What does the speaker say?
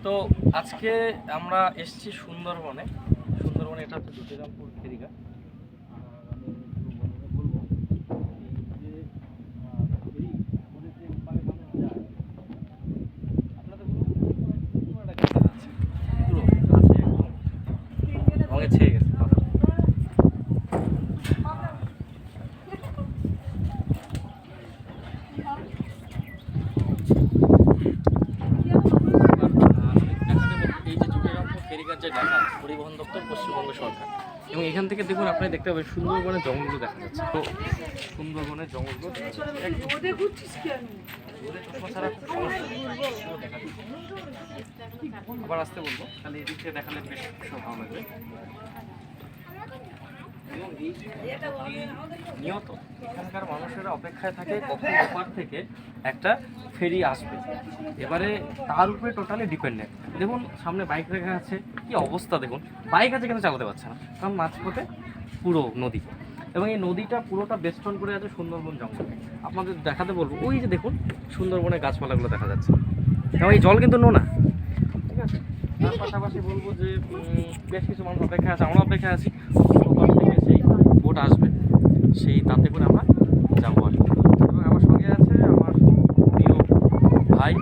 তো আজকে আমরা এসেছি সুন্দরবনে। এটা হচ্ছে দুটিরামপুর ফেরিঘাট। যে লেখা পরিবহন দপ্তর পশ্চিমবঙ্গ সরকার, এবং এখান থেকে দেখুন আপনি দেখতে পাবেন সুন্দরবনের জঙ্গলগুলো দেখা যাচ্ছে। তো সুন্দরবনের জঙ্গলগুলো আবার আসতে বলবো, তাহলে এদিক থেকে দেখালে বেশ ভালো লাগবে। নিয়ত এখানকার মানুষেরা অপেক্ষায় থাকে কখন ওপার থেকে একটা ফেরি আসবে। এবারে তার উপরে টোটালি ডিপেন্ডেন্ট। দেখুন সামনে বাইক রেখা আছে, কি অবস্থা দেখুন, বাইক আছে কিন্তু চালাতে পারছে না, কারণ মাঝপথে পুরো নদী, এবং এই নদীটা পুরোটা বেষ্টন করে আছে সুন্দরবন জঙ্গল। আপনাদের দেখাতে বলবো, ওই যে দেখুন সুন্দরবনের গাছপালাগুলো দেখা যাচ্ছে, এবং এই জল কিন্তু নোনা, ঠিক আছে। তার পাশাপাশি বলবো যে বেশ কিছু মানুষ অপেক্ষায় আছে, আমরা অপেক্ষায় আছি ওপার থেকে সেই বোট আসবে, সেই তাতে করে আমরা যাবো আর কি। এবং আমার সঙ্গে আছে আমার প্রিয় ভাই